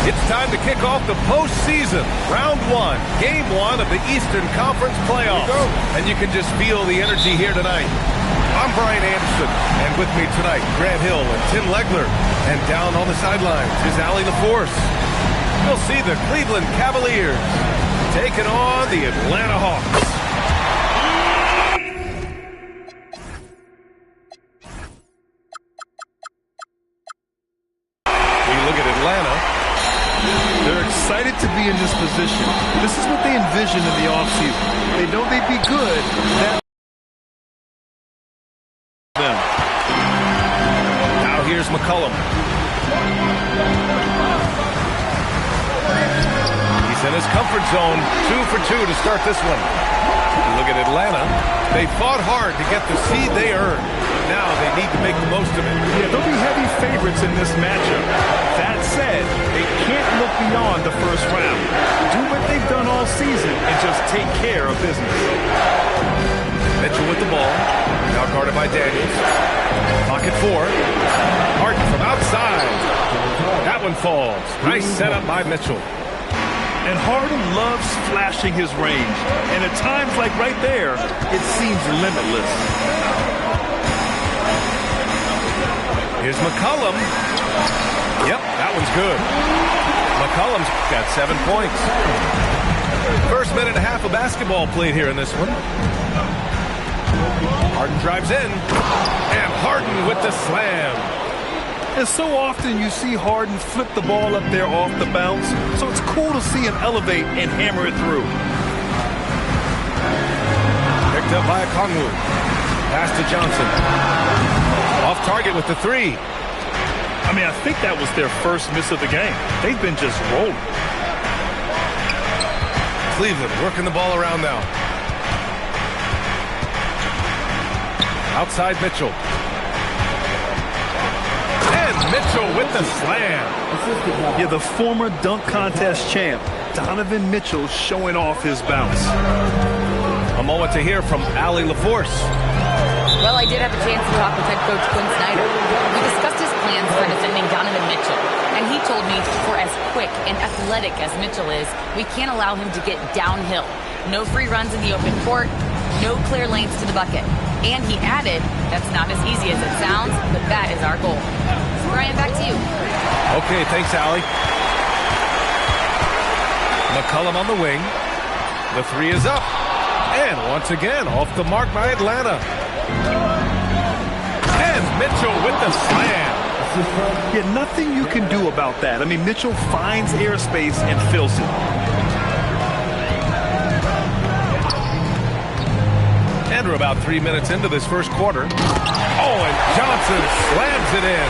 It's time to kick off the postseason, round one, game one of the Eastern Conference playoffs. And you can just feel the energy here tonight. I'm Brian Anderson, and with me tonight, Grant Hill and Tim Legler. And down on the sidelines is Allie LaForce. You'll see the Cleveland Cavaliers taking on the Atlanta Hawks. We look at Atlanta. They're excited to be in this position. This is what they envisioned in the offseason. They know they'd be good. Now here's McCollum. He's in his comfort zone, 2 for 2 to start this one. Look at Atlanta. They fought hard to get the seed they earned. Now they need to make the most of it. Yeah, they'll be heavy favorites in this matchup. That said, they can't look beyond the first round. Do what they've done all season and just take care of business. Mitchell with the ball. Now guarded by Daniels. Pocket 4. Harden from outside. That one falls. Nice setup by Mitchell. And Harden loves flashing his range. And at times like right there, it seems limitless. Here's McCollum. Yep, that one's good. McCollum's got 7 points. First minute and a half of basketball played here in this one. Harden drives in. And Harden with the slam. And so often you see Harden flip the ball up there off the bounce. So it's cool to see him elevate and hammer it through. Picked up by Okongwu. Pass to Johnson. Off target with the 3. I mean, I think that was their first miss of the game. They've been just rolling. Cleveland working the ball around now. Outside Mitchell. And Mitchell with the slam. Yeah, the former dunk contest champ, Donovan Mitchell, showing off his bounce. A moment to hear from Allie LaForce. Well, I did have a chance to talk with head coach Quinn Snyder. We discussed his plans for defending Donovan Mitchell, and he told me for as quick and athletic as Mitchell is, we can't allow him to get downhill. No free runs in the open court, no clear lanes to the bucket. And he added, that's not as easy as it sounds, but that is our goal. So Brian, back to you. Okay, thanks, Allie. McCollum on the wing. The 3 is up. And once again, off the mark by Atlanta. And Mitchell with the slam. Yeah, nothing you can do about that. I mean, Mitchell finds airspace and fills it. And we're about 3 minutes into this first quarter. Oh, and Johnson slams it in.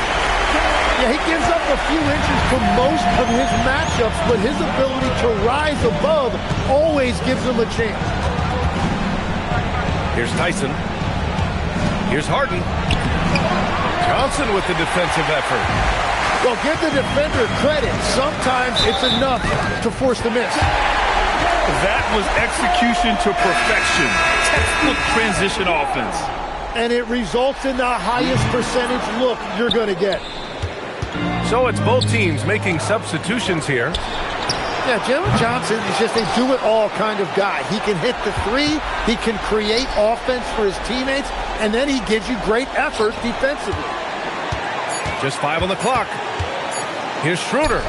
Yeah, he gives up a few inches for most of his matchups, but his ability to rise above always gives him a chance. Here's Tyson. Here's Harden. Johnson with the defensive effort. Well, give the defender credit. Sometimes it's enough to force the miss. That was execution to perfection. Textbook transition offense. And it results in the highest percentage look you're going to get. So it's both teams making substitutions here. Yeah, Jalen Johnson is just a do-it-all kind of guy. He can hit the 3, he can create offense for his teammates, and then he gives you great effort defensively. Just 5 on the clock. Here's Schroeder.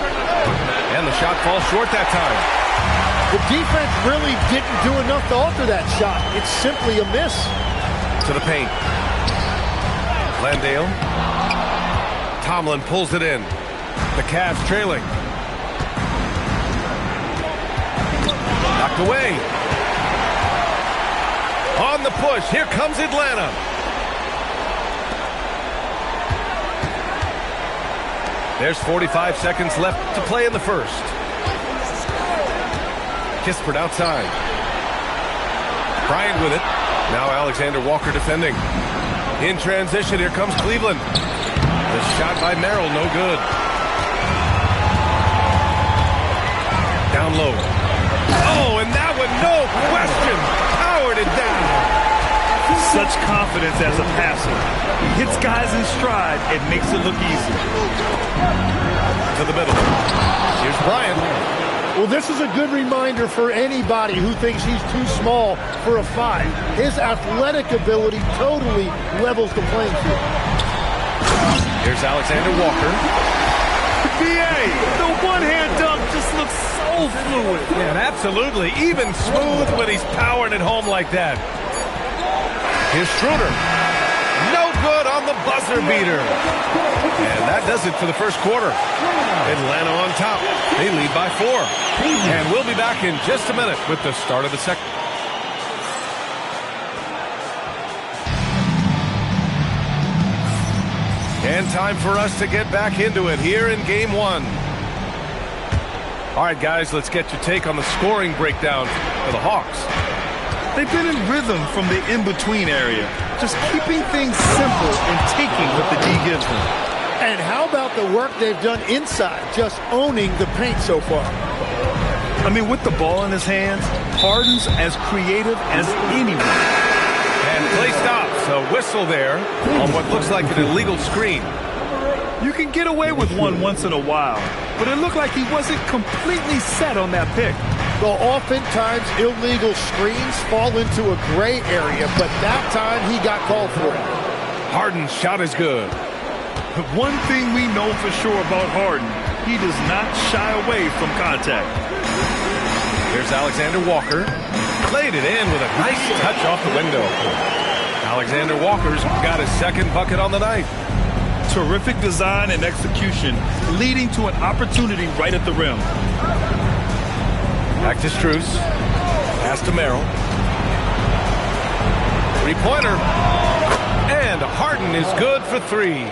And the shot falls short that time. The defense really didn't do enough to alter that shot. It's simply a miss. To the paint. Landale. Tomlin pulls it in. The Cavs trailing. Knocked away. On the push. Here comes Atlanta. There's 45 seconds left to play in the first. Kispert outside. Bryant with it. Now Alexander Walker defending. In transition, here comes Cleveland. The shot by Merrill, no good. Down low. Oh, and that one, no question, powered it down. Such confidence as a passer. He hits guys in stride and makes it look easy. To the middle. Here's Bryant. Well, this is a good reminder for anybody who thinks he's too small for a 5. His athletic ability totally levels the playing field. Here's Alexander Walker. BA, the one-hand dunk just looks so fluid. Yeah, absolutely. Even smooth when he's powering it home like that. Here's Schroeder. No good on the buzzer beater. And that does it for the first quarter. Atlanta on top. They lead by 4. And we'll be back in just a minute with the start of the second. And time for us to get back into it here in Game 1. All right, guys, let's get your take on the scoring breakdown for the Hawks. They've been in rhythm from the in-between area, just keeping things simple and taking what the D gives them. And how about the work they've done inside, just owning the paint so far? I mean, with the ball in his hands, Harden's as creative as anyone. And play stops. A whistle there on what looks like an illegal screen. You can get away with one once in a while, but it looked like he wasn't completely set on that pick. Well, oftentimes illegal screens fall into a gray area, but that time he got called for it. Harden's shot is good. But one thing we know for sure about Harden, he does not shy away from contact. Here's Alexander Walker. Played it in with a nice touch off the window. Alexander Walker's got his second bucket on the night. Terrific design and execution, leading to an opportunity right at the rim. Back to Strus. Pass to Merrill. Three-pointer. And Harden is good for 3.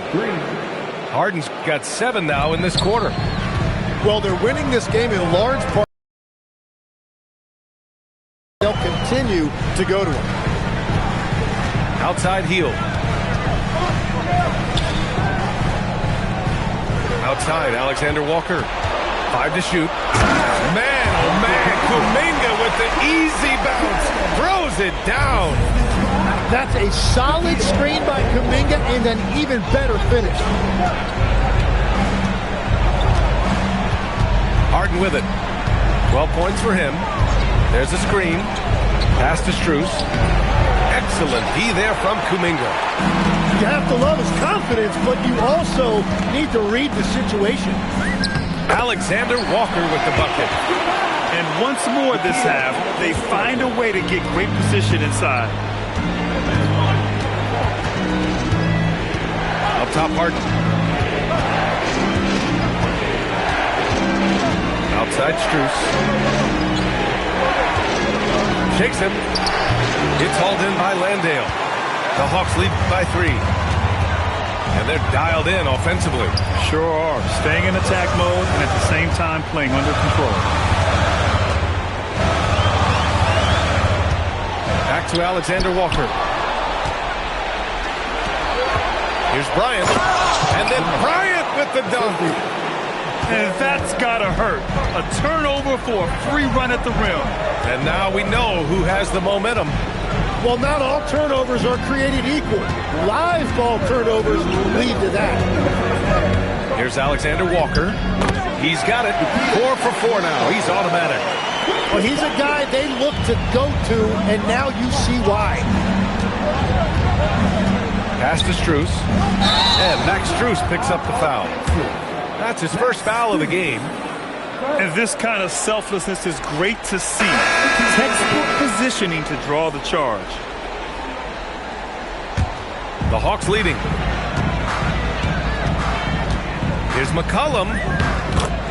Harden's got 7 now in this quarter. Well, they're winning this game in large part. They'll continue to go to him. Outside heel. Outside, Alexander Walker. 5 to shoot. Man, oh man, Kuminga with the easy bounce. Throws it down. That's a solid screen by Kuminga and an even better finish. Harden with it. 12 points for him. There's a screen. Pass to Strus. Excellent D there from Kuminga. You have to love his confidence, but you also need to read the situation. Alexander Walker with the bucket. And once more this half, they find a way to get great position inside. Up top, Harden. Outside, Strus. Shakes him. It's hauled in by Landale. The Hawks lead by 3. And they're dialed in offensively. Sure are. Staying in attack mode and at the same time playing under control. Back to Alexander Walker. Here's Bryant. And then Bryant with the dunk. And that's gotta hurt. A turnover for a free run at the rim. And now we know who has the momentum. Well, not all turnovers are created equal. Live ball turnovers lead to that. Here's Alexander Walker. He's got it. 4 for 4 now. He's automatic. Well, he's a guy they look to go to, and now you see why. Pass to Strus. And Max Strus picks up the foul. That's his first foul of the game. And this kind of selflessness is great to see. Textbook positioning to draw the charge. The Hawks leading. Here's McCollum.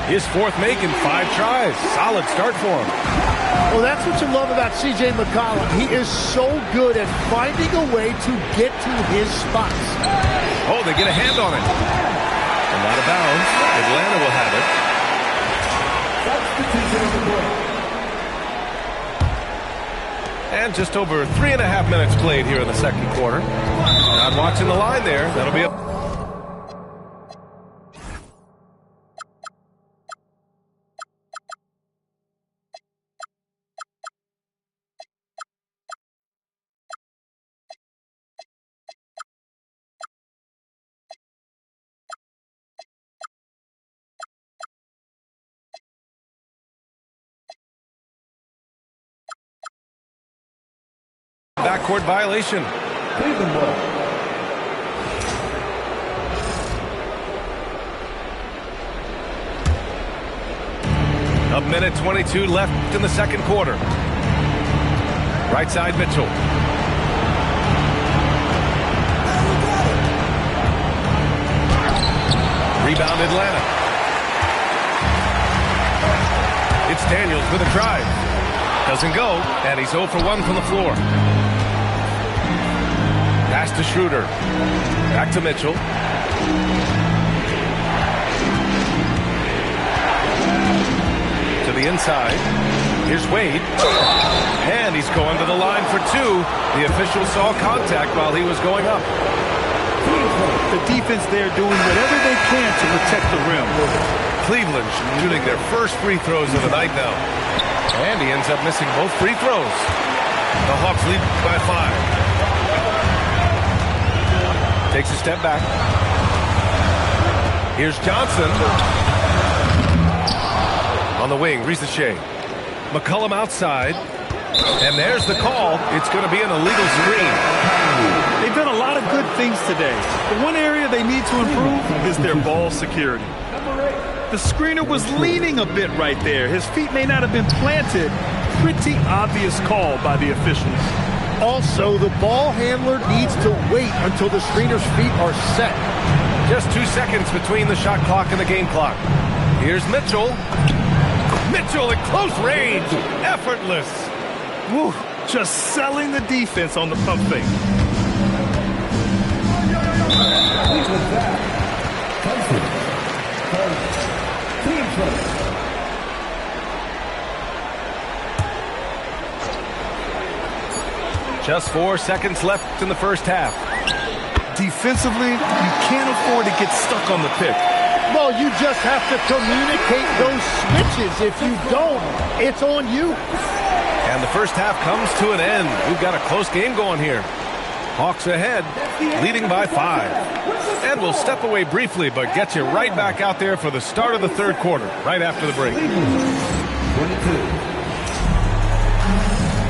His 4th make in 5 tries. Solid start for him. Well, that's what you love about C.J. McCollum. He is so good at finding a way to get to his spots. Oh, they get a hand on it. And out of bounds. Atlanta will have it. And just over 3.5 minutes played here in the second quarter. Not watching the line there. That'll be a backcourt violation. Cleveland ball. A minute 22 left in the second quarter. Right side, Mitchell. Rebound, Atlanta. It's Daniels with a drive. Doesn't go, and he's 0 for 1 from the floor. Pass to Schroeder. Back to Mitchell. To the inside. Here's Wade. And he's going to the line for 2. The official saw contact while he was going up. The defense there doing whatever they can to protect the rim. Cleveland shooting their first free throws of the night now. And he ends up missing both free throws. The Hawks lead by 5. Takes a step back. Here's Johnson. On the wing, Risache. McCollum outside. And there's the call. It's going to be an illegal screen. They've done a lot of good things today. But one area they need to improve is their ball security. The screener was leaning a bit right there. His feet may not have been planted. Pretty obvious call by the officials. Also, the ball handler needs to wait until the screener's feet are set. Just 2 seconds between the shot clock and the game clock. Here's Mitchell. Mitchell at close range. Effortless. Woo, just selling the defense on the pump fake. Just 4 seconds left in the first half. Defensively, you can't afford to get stuck on the pick. Well, you just have to communicate those switches. If you don't, it's on you. And the first half comes to an end. We've got a close game going here. Hawks ahead, leading by 5. And we'll step away briefly, but get you right back out there for the start of the third quarter, right after the break. 22.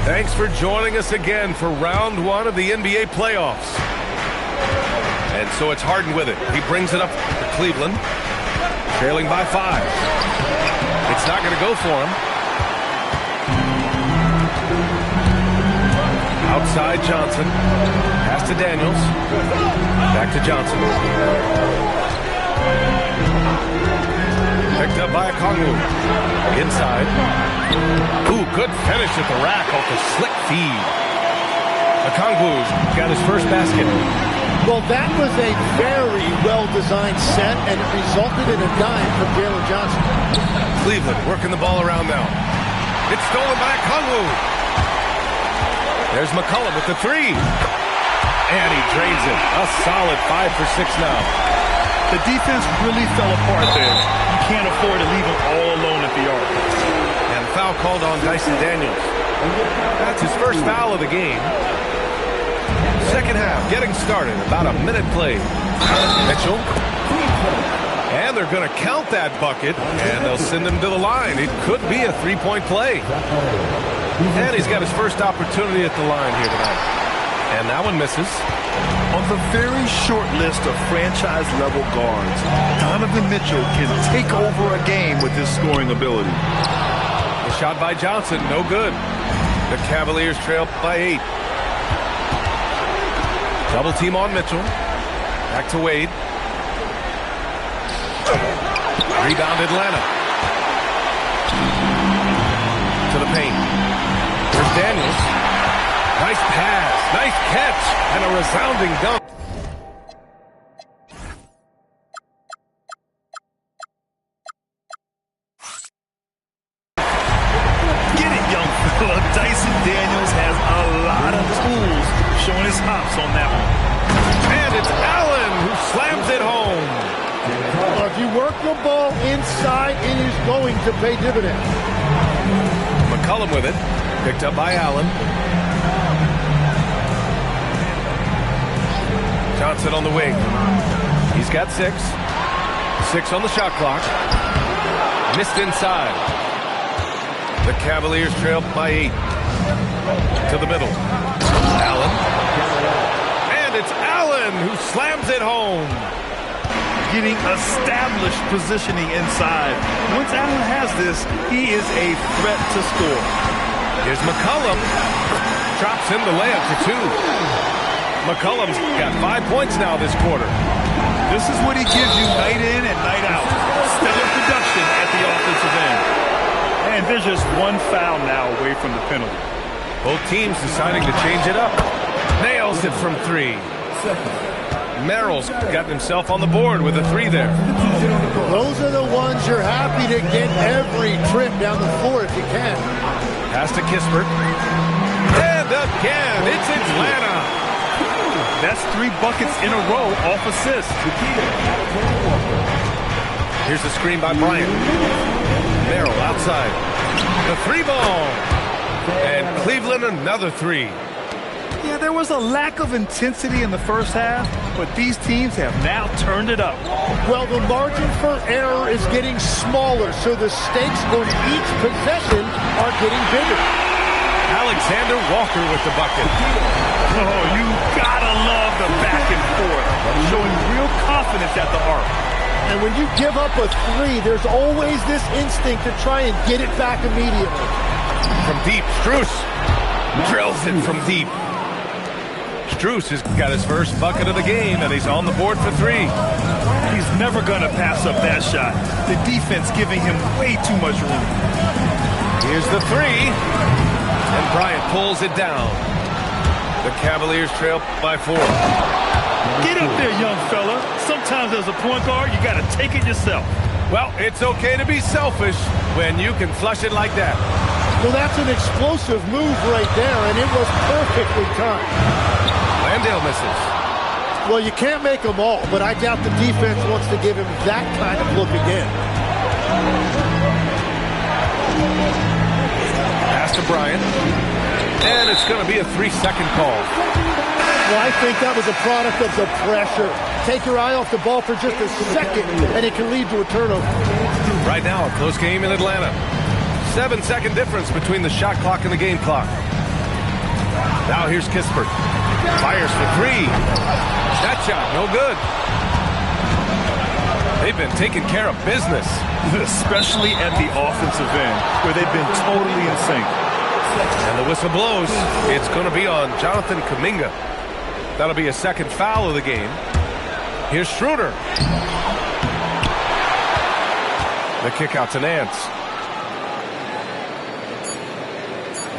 Thanks for joining us again for round 1 of the NBA playoffs. And so it's Harden with it. He brings it up to Cleveland, trailing by 5. It's not going to go for him. Outside Johnson. Pass to Daniels. Back to Johnson. Picked up by Okongwu. Inside. Ooh, good finish at the rack off the slick feed. Okongwu got his first basket. Well, that was a very well-designed set, and it resulted in a dime from Jalen Johnson. Cleveland working the ball around now. It's stolen by Okongwu. There's McCollum with the 3. And he drains it. A solid 5 for 6 now. The defense really fell apart there. You can't afford to leave him all alone at the arc. And foul called on Dyson Daniels. That's his first foul of the game. Second half getting started. About a minute played. Mitchell. And they're going to count that bucket. And they'll send him to the line. It could be a 3-point play. And he's got his first opportunity at the line here tonight. And that one misses. On the very short list of franchise-level guards, Donovan Mitchell can take over a game with his scoring ability. The shot by Johnson, no good. The Cavaliers trail by 8. Double team on Mitchell. Back to Wade. Rebound Atlanta. To the paint. There's Daniels. Nice pass, nice catch, and a resounding dunk. Get it, young fella. Dyson Daniels has a lot of tools, showing his hops on that one. And it's Allen who slams it home. If you work the ball inside, it is going to pay dividends. McCollum with it. Picked up by Allen. Johnson on the wing. He's got 6. 6 on the shot clock. Missed inside. The Cavaliers trail by 8. To the middle. Allen. And it's Allen who slams it home. Getting established positioning inside. Once Allen has this, he is a threat to score. Here's McCollum. Drops in the layup for 2. McCollum's got 5 points now this quarter. This is what he gives you night in and night out. Stellar production at the offensive end. And there's just one foul now away from the penalty. Both teams deciding to change it up. Nails it from 3. Merrill's gotten himself on the board with a 3 there. Those are the ones you're happy to get every trip down the floor if you can. Pass to Kispert. And again, it's Atlanta. That's 3 buckets in a row off assist. Here's the screen by Bryant. Merrill outside. The 3 ball. And Cleveland another 3. Yeah, there was a lack of intensity in the first half, but these teams have now turned it up. Well, the margin for error is getting smaller, so the stakes on each possession are getting bigger. Alexander Walker with the bucket. Oh, you gotta love the back and forth, showing real confidence at the arc. And when you give up a 3, there's always this instinct to try and get it back immediately. From deep, Strus drills it from deep. Strus has got his first bucket of the game, and he's on the board for 3. He's never going to pass up that shot. The defense giving him way too much room. Here's the 3. And Bryant pulls it down. The Cavaliers trail by 4. Get up there, young fella. Sometimes as a point guard, you got to take it yourself. Well, it's okay to be selfish when you can flush it like that. Well, that's an explosive move right there, and it was perfectly timed. Landale misses. Well, you can't make them all, but I doubt the defense wants to give him that kind of look again. Pass to Bryant. And it's going to be a 3-second call. Well, I think that was a product of the pressure. Take your eye off the ball for just a second, and it can lead to a turnover. Right now, a close game in Atlanta. 7-second difference between the shot clock and the game clock. Now here's Kispert. Fires for 3. That shot, no good. They've been taking care of business. Especially at the offensive end, where they've been totally in sync. And the whistle blows. It's going to be on Jonathan Kuminga. That'll be a second foul of the game. Here's Schroeder. The kick out to Nance.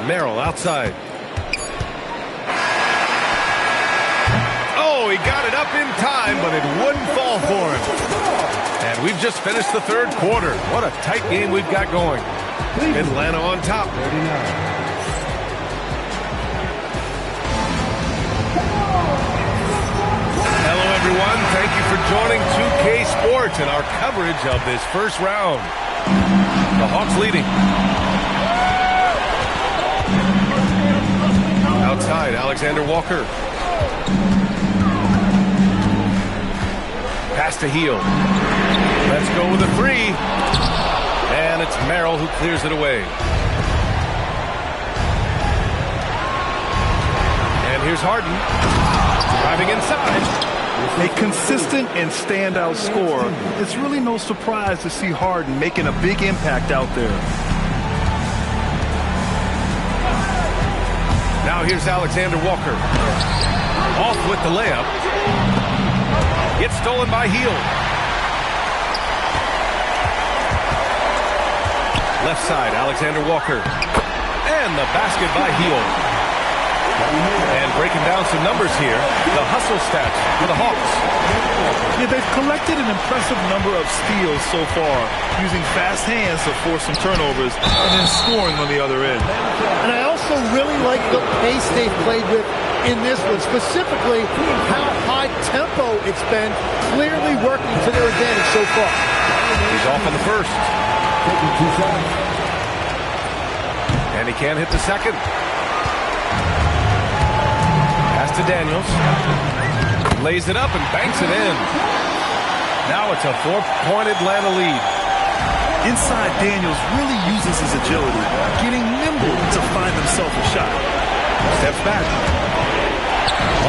Merrill outside. Oh, he got it up in time, but it wouldn't fall for him. And we've just finished the 3rd quarter. What a tight game we've got going. Atlanta on top. Hello, everyone. Thank you for joining 2K Sports and our coverage of this first round. The Hawks leading. Outside, Alexander Walker. Pass to Heel. Let's go with a 3. And it's Merrill who clears it away. And here's Harden. Driving inside. A consistent and standout scorer. It's really no surprise to see Harden making a big impact out there. Now here's Alexander Walker. Off with the layup. Gets stolen by Heel. Left side, Alexander Walker. And the basket by Heel. And breaking down some numbers here, the hustle stats for the Hawks. Yeah, they've collected an impressive number of steals so far, using fast hands to force some turnovers and then scoring on the other end. And I also really like the pace they've played with in this one, specifically how high tempo it's been, clearly working to their advantage so far. He's off on the first. And he can't hit the second. Pass to Daniels. Lays it up and banks it in. Now it's a 4-point Atlanta lead. Inside, Daniels really uses his agility, getting nimble to find himself a shot. Steps back.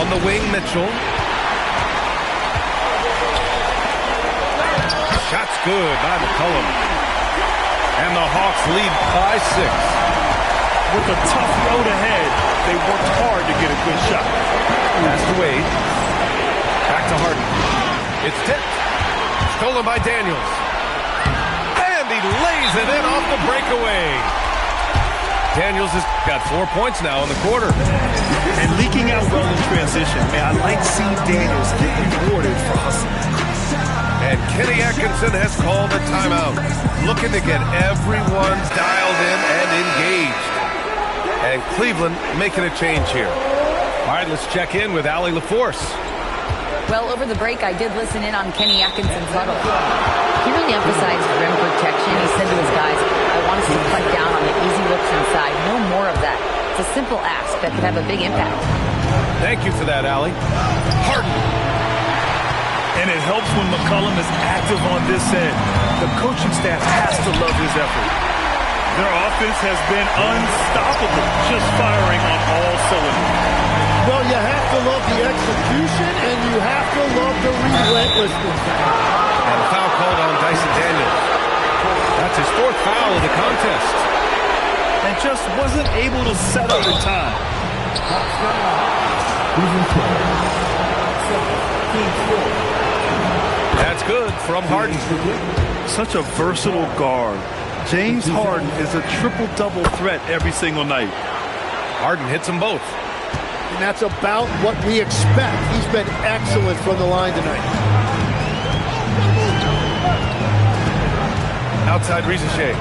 On the wing, Mitchell. Shot's good by McCollum. And the Hawks lead by 6. With a tough road ahead, they worked hard to get a good shot. Pass to Wade. Back to Harden. It's tipped. Stolen by Daniels. And he lays it in off the breakaway. Daniels has got 4 points now in the quarter. And leaking out well in transition. Man, I like seeing Daniels get rewarded for hustling. And Kenny Atkinson has called a timeout. Looking to get everyone dialed in and engaged. And Cleveland making a change here. All right, let's check in with Allie LaForce. Well, over the break, I did listen in on Kenny Atkinson's huddle. He really emphasized rim protection. He said to his guys, I want us to cut down on the easy looks inside. No more of that. It's a simple ask that could have a big impact. Thank you for that, Allie. Harden. And it helps when McCollum is active on this end. The coaching staff has to love his effort. Their offense has been unstoppable, just firing on all cylinders. Well, you have to love the execution, and you have to love the relentlessness. And a foul called on Dyson Daniels. That's his 4th foul of the contest. And just wasn't able to settle in time. That's good from Harden. Such a versatile guard. James Harden is a triple-double threat every single night. Harden hits them both. And that's about what we expect. He's been excellent from the line tonight. Outside Rizachet.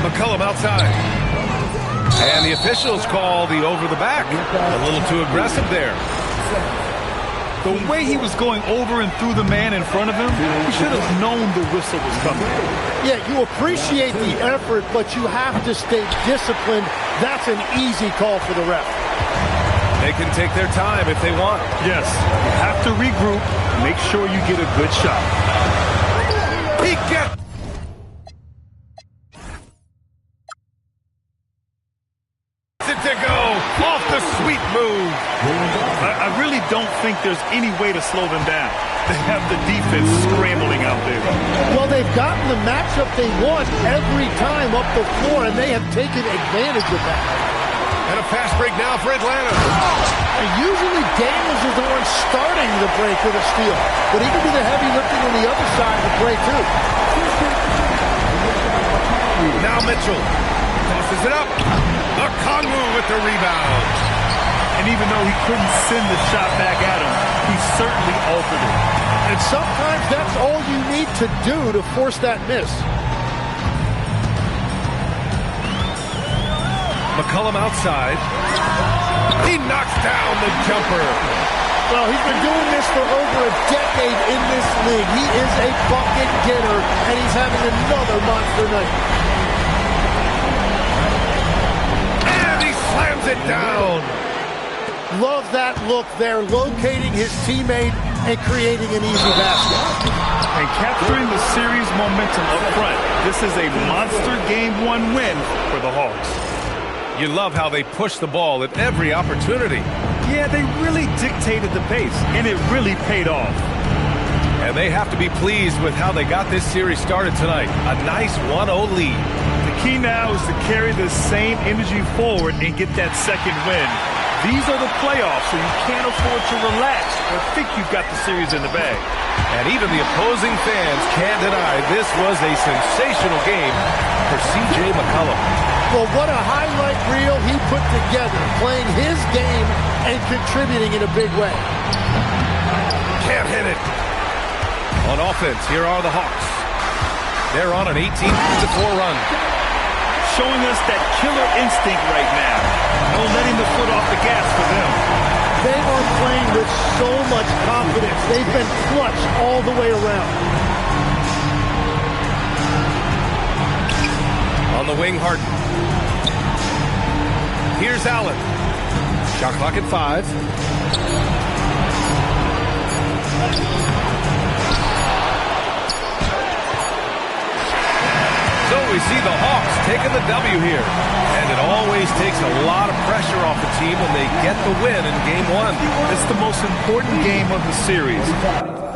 McCollum outside. And the officials call the over the back. A little too aggressive there. The way he was going over and through the man in front of him, he should have known the whistle was coming. Yeah, you appreciate the effort, but you have to stay disciplined. That's an easy call for the ref. They can take their time if they want. Yes, you have to regroup, make sure you get a good shot. He gets it to go off the sweet move. I really don't think there's any way to slow them down. They have the defense scrambling out there. Well, they've gotten the matchup they want every time up the floor, and they have taken advantage of that. And a fast break now for Atlanta. And usually Daniels is the one starting the break with a steal, but he can do the heavy lifting on the other side of the break, too. Now Mitchell tosses it up. Okongwu with the rebound. And even though he couldn't send the shot back at him, he certainly altered it. And sometimes that's all you need to do to force that miss. McCollum outside. He knocks down the jumper. Well, he's been doing this for over a decade in this league. He is a bucket getter, and he's having another monster night. And he slams it down. Love that look there, locating his teammate and creating an easy basket. And capturing the series momentum up front. This is a monster Game 1 win for the Hawks. You love how they push the ball at every opportunity. Yeah, they really dictated the pace, and it really paid off. And they have to be pleased with how they got this series started tonight. A nice 1-0 lead. The key now is to carry this same energy forward and get that second win. These are the playoffs, so you can't afford to relax or think you've got the series in the bag. And even the opposing fans can't deny this was a sensational game for C.J. McCollum. Well, what a highlight reel he put together, playing his game and contributing in a big way. Can't hit it. On offense, here are the Hawks. They're on an 18-4 run. Showing us that killer instinct right now. No letting the foot off the gas for them. They are playing with so much confidence. They've been clutch all the way around. On the wing, Harden. Here's Allen. Shot clock at 5. we see the Hawks taking the W here. And it always takes a lot of pressure off the team when they get the win in Game 1. It's the most important game of the series.